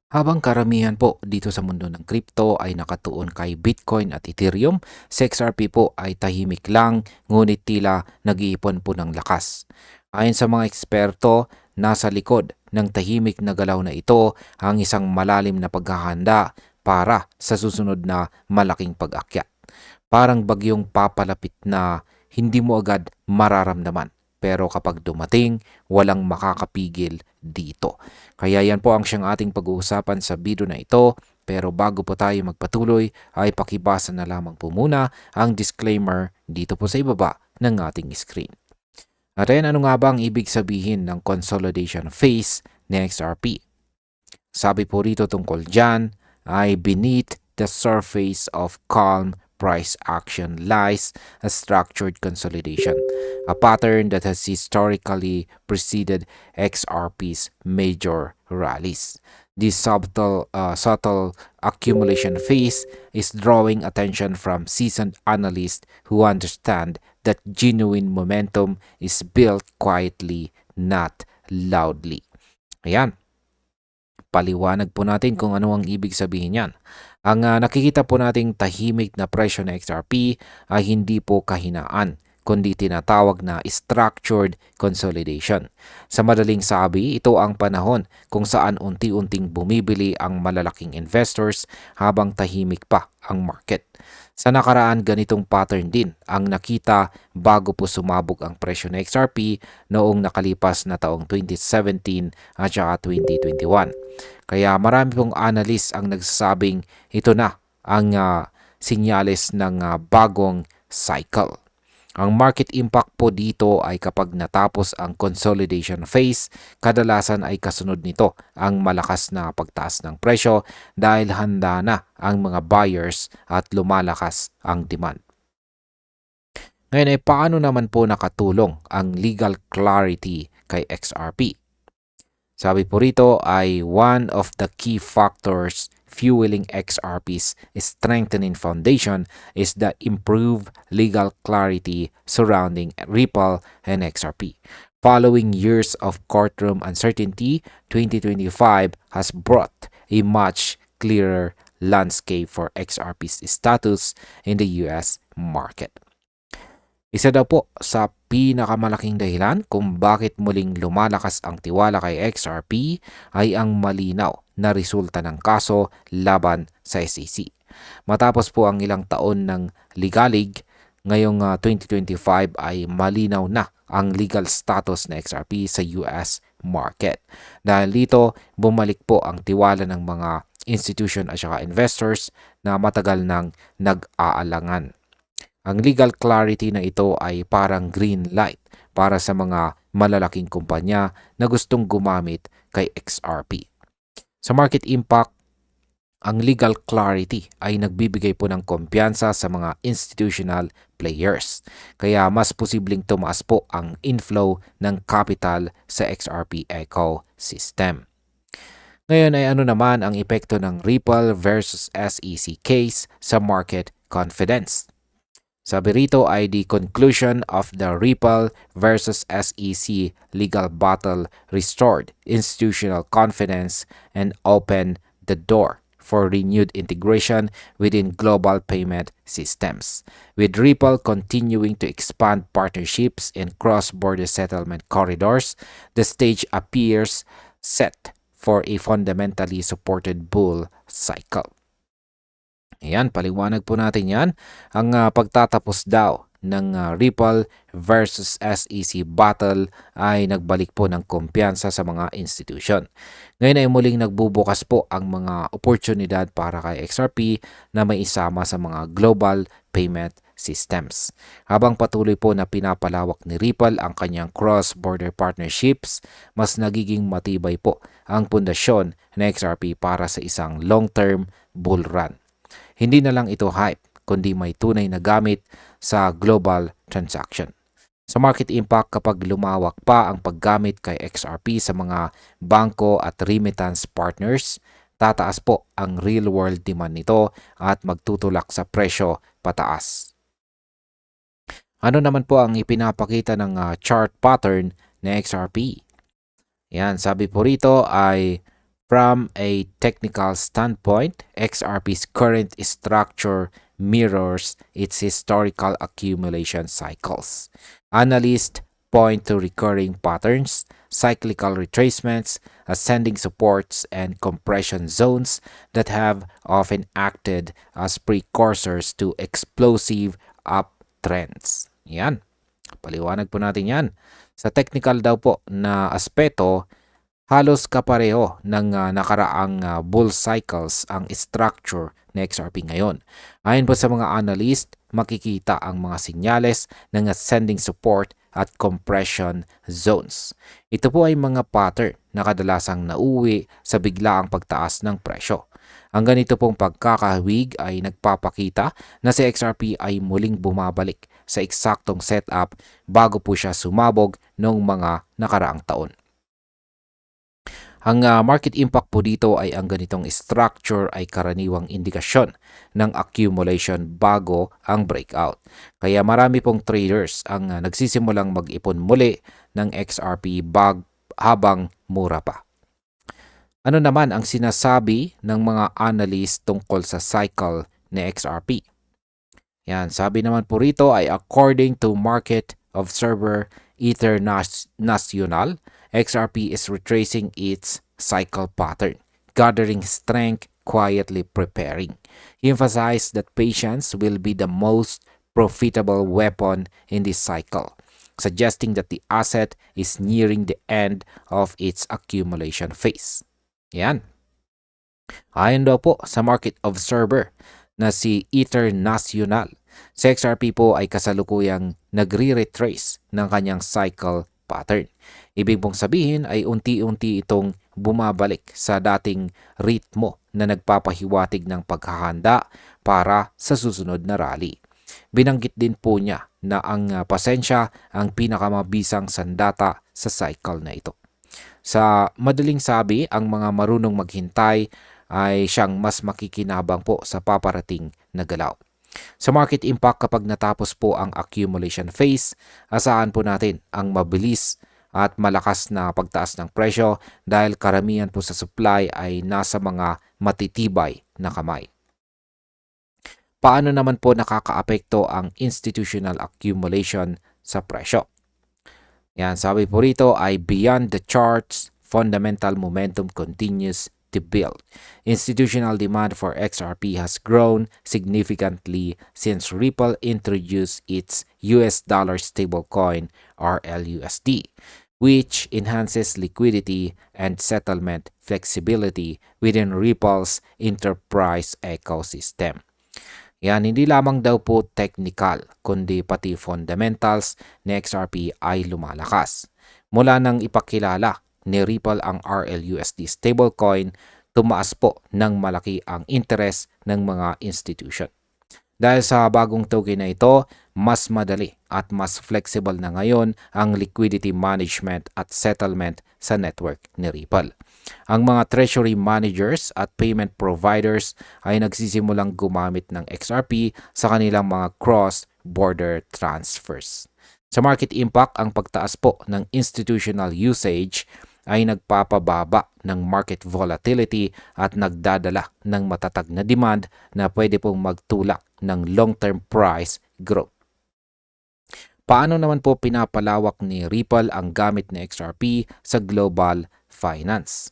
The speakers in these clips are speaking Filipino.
Habang karamihan po dito sa mundo ng crypto ay nakatuon kay Bitcoin at Ethereum, sa XRP po ay tahimik lang ngunit tila nag-iipon po ng lakas. Ayon sa mga eksperto, nasa likod ng tahimik na galaw na ito ang isang malalim na paghahanda para sa susunod na malaking pag-akyat. Parang bagyong papalapit na hindi mo agad mararamdaman. Pero kapag dumating, walang makakapigil dito. Kaya yan po ang siyang ating pag-uusapan sa video na ito. Pero bago po tayo magpatuloy, ay pakibasa na lamang po muna ang disclaimer dito po sa ibaba ng ating screen. At ayan, ano nga ba ang ibig sabihin ng consolidation phase ng XRP? Sabi po rito tungkol dyan ay beneath the surface of calm price action lies a structured consolidation, a pattern that has historically preceded XRP's major rallies. This subtle accumulation phase is drawing attention from seasoned analysts who understand that genuine momentum is built quietly, not loudly. Ayan, paliwanag po natin kung ano ang ibig sabihin niyan. Ang nakikita po nating tahimik na presyo ng XRP ay hindi po kahinaan, kundi tinatawag na structured consolidation. Sa madaling sabi, ito ang panahon kung saan unti-unting bumibili ang malalaking investors habang tahimik pa ang market. Sa nakaraan, ganitong pattern din ang nakita bago po sumabog ang presyo ng XRP noong nakalipas na taong 2017 at saka 2021. Kaya marami pong analyst ang nagsasabing ito na ang sinyales ng bagong cycle. Ang market impact po dito ay kapag natapos ang consolidation phase, kadalasan ay kasunod nito ang malakas na pagtaas ng presyo dahil handa na ang mga buyers at lumalakas ang demand. Ngayon ay paano naman po nakatulong ang legal clarity kay XRP? Sabi po rito ay one of the key factors fueling XRP's strengthening foundation is the improved legal clarity surrounding Ripple and XRP. Following years of courtroom uncertainty, 2025 has brought a much clearer landscape for XRP's status in the US market. Isa daw po sa pinakamalaking dahilan kung bakit muling lumalakas ang tiwala kay XRP ay ang malinaw na resulta ng kaso laban sa SEC. Matapos po ang ilang taon ng ligalig, ngayong 2025 ay malinaw na ang legal status ng XRP sa US market. Dahil dito, bumalik po ang tiwala ng mga institution at saka investors na matagal nang nag-aalangan. Ang legal clarity na ito ay parang green light para sa mga malalaking kumpanya na gustong gumamit kay XRP. Sa market impact, ang legal clarity ay nagbibigay po ng kumpiyansa sa mga institutional players. Kaya mas posibleng tumaas po ang inflow ng capital sa XRP ecosystem. Ngayon ay ano naman ang epekto ng Ripple versus SEC case sa market confidence? Sabi rito ay the conclusion of the Ripple versus SEC legal battle restored institutional confidence and opened the door for renewed integration within global payment systems. With Ripple continuing to expand partnerships in cross-border settlement corridors, the stage appears set for a fundamentally supported bull cycle. Ayan, paliwanag po natin yan. Ang pagtatapos daw ng Ripple versus SEC battle ay nagbalik po ng kumpiyansa sa mga institution. Ngayon ay muling nagbubukas po ang mga oportunidad para kay XRP na may isama sa mga global payment systems. Habang patuloy po na pinapalawak ni Ripple ang kanyang cross-border partnerships, mas nagiging matibay po ang pundasyon ng XRP para sa isang long-term bull run. Hindi na lang ito hype, kundi may tunay na gamit sa global transaction. Sa market impact, kapag lumawak pa ang paggamit kay XRP sa mga bangko at remittance partners, tataas po ang real-world demand nito at magtutulak sa presyo pataas. Ano naman po ang ipinapakita ng chart pattern ng XRP? Yan, sabi po rito ay From a technical standpoint, XRP's current structure mirrors its historical accumulation cycles. Analysts point to recurring patterns, cyclical retracements, ascending supports, and compression zones that have often acted as precursors to explosive uptrends. Yan. Paliwanag po natin yan. Sa technical daw po na aspeto, halos kapareho ng nakaraang bull cycles ang structure ng XRP ngayon. Ayon po sa mga analyst, makikita ang mga sinyales ng ascending support at compression zones. Ito po ay mga pattern na kadalasang nauwi sa biglaang pagtaas ng presyo. Ang ganito pong pagkakahawig ay nagpapakita na si XRP ay muling bumabalik sa eksaktong setup bago po siya sumabog noong mga nakaraang taon. Ang market impact po dito ay ang ganitong structure ay karaniwang indikasyon ng accumulation bago ang breakout. Kaya marami pong traders ang nagsisimulang mag-ipon muli ng XRP habang mura pa. Ano naman ang sinasabi ng mga analyst tungkol sa cycle ni XRP? Yan, sabi naman po rito ay according to market observer International, XRP is retracing its cycle pattern, gathering strength, quietly preparing. He emphasized that patience will be the most profitable weapon in this cycle, suggesting that the asset is nearing the end of its accumulation phase. Yan. Ayon daw po sa market observer na si International, si XRP po ay kasalukuyang nagre-retrace ng kanyang cycle pattern. Ibig pong sabihin ay unti-unti itong bumabalik sa dating ritmo na nagpapahiwatig ng paghahanda para sa susunod na rally. Binanggit din po niya na ang pasensya ang pinakamabisang sandata sa cycle na ito. Sa madaling sabi, ang mga marunong maghintay ay siyang mas makikinabang po sa paparating na galaw. Sa market impact, kapag natapos po ang accumulation phase, asahan po natin ang mabilis at malakas na pagtaas ng presyo dahil karamihan po sa supply ay nasa mga matitibay na kamay. Paano naman po nakakaapekto ang institutional accumulation sa presyo? Yan, sabi po rito ay beyond the charts, fundamental momentum continues to build. Institutional demand for XRP has grown significantly since Ripple introduced its US dollar stablecoin RLUSD, which enhances liquidity and settlement flexibility within Ripple's enterprise ecosystem. Yan, hindi lamang daw po technical, kundi pati fundamentals ni XRP ay lumalakas. Mula nang ipakilala ni Ripple ang RLUSD stablecoin, tumaas po ng malaki ang interest ng mga institution. Dahil sa bagong token na ito, mas madali at mas flexible na ngayon ang liquidity management at settlement sa network ni Ripple. Ang mga treasury managers at payment providers ay nagsisimulang gumamit ng XRP sa kanilang mga cross-border transfers. Sa market impact, ang pagtaas po ng institutional usage ay nagpapababa ng market volatility at nagdadala ng matatag na demand na pwede pong magtulak ng long-term price growth. Paano naman po pinapalawak ni Ripple ang gamit ni XRP sa global finance?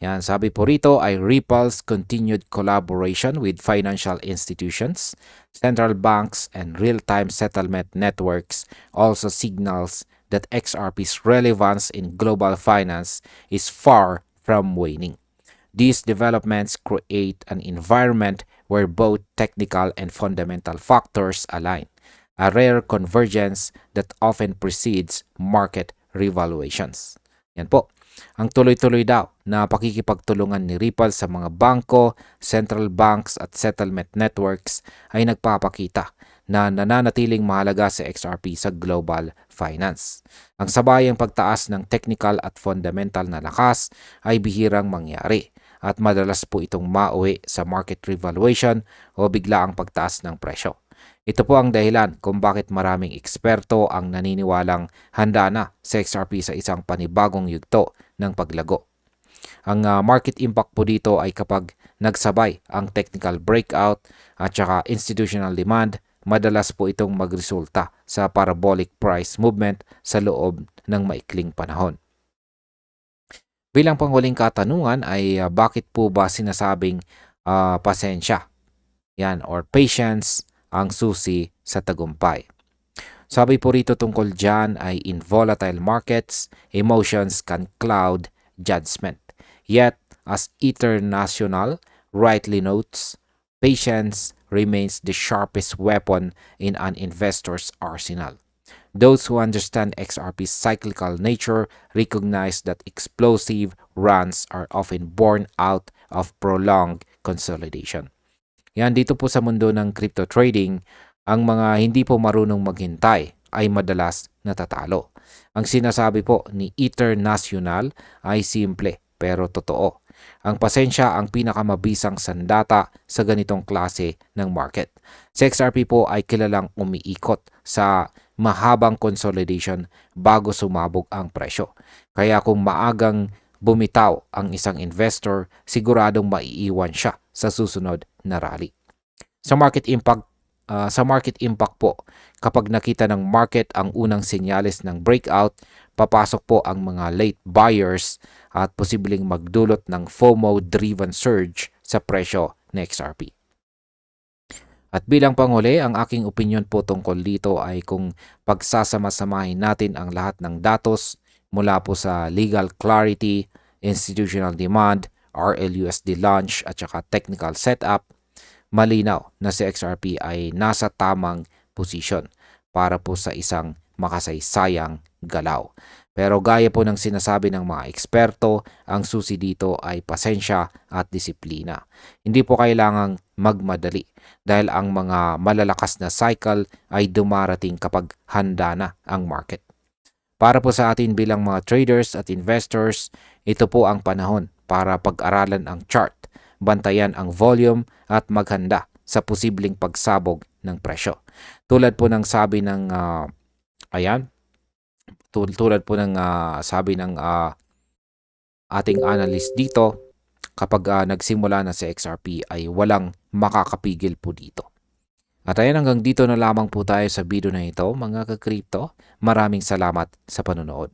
Yan, sabi po rito ay Ripple's continued collaboration with financial institutions, central banks, and real-time settlement networks also signals that XRP's relevance in global finance is far from waning. These developments create an environment where both technical and fundamental factors align, a rare convergence that often precedes market revaluations. Yan po. Ang tuloy-tuloy daw na pakikipagtulungan ni Ripple sa mga bangko, central banks at settlement networks ay nagpapakita na nananatiling mahalaga sa XRP sa global finance. Ang sabayang pagtaas ng technical at fundamental na lakas ay bihirang mangyari at madalas po itong mauwi sa market revaluation o biglaang pagtaas ng presyo. Ito po ang dahilan kung bakit maraming eksperto ang naniniwalang handa na sa XRP sa isang panibagong yugto ng paglago. Ang market impact po dito ay kapag nagsabay ang technical breakout at saka institutional demand, madalas po itong magresulta sa parabolic price movement sa loob ng maikling panahon. Bilang panghuling katanungan ay bakit po ba sinasabing pasensya yan or patience ang susi sa tagumpay? Sabi po rito tungkol dyan ay in volatile markets, emotions can cloud judgment. Yet, as International rightly notes, patience remains the sharpest weapon in an investor's arsenal. Those who understand XRP's cyclical nature recognize that explosive runs are often born out of prolonged consolidation. Yan, dito po sa mundo ng crypto trading, ang mga hindi po marunong maghintay ay madalas natatalo. Ang sinasabi po ni International ay simple pero totoo. Ang pasensya ang pinakamabisang sandata sa ganitong klase ng market. Si XRP po ay kilalang umiikot sa mahabang consolidation bago sumabog ang presyo. Kaya kung maagang bumitaw ang isang investor, siguradong maiiwan siya sa susunod na rally. Sa market impact po, kapag nakita ng market ang unang senyales ng breakout, papasok po ang mga late buyers at posibleng magdulot ng FOMO-driven surge sa presyo ng XRP. At bilang panghuli, ang aking opinion po tungkol dito ay kung pagsasama-samahin natin ang lahat ng datos mula po sa legal clarity, institutional demand, RLUSD launch at saka technical setup, malinaw na si XRP ay nasa tamang posisyon para po sa isang makasaysayang galaw. Pero gaya po ng sinasabi ng mga eksperto, ang susi dito ay pasensya at disiplina. Hindi po kailangang magmadali dahil ang mga malalakas na cycle ay dumarating kapag handa na ang market. Para po sa atin bilang mga traders at investors, ito po ang panahon para pag-aralan ang chart, bantayan ang volume at maghanda sa posibleng pagsabog ng presyo. Tulad po ng sabi ng sabi ng ating analyst dito, kapag nagsimula na si XRP ay walang makakapigil po dito. At ayan, hanggang dito na lamang po tayo sa video na ito mga ka-crypto. Maraming salamat sa panonood.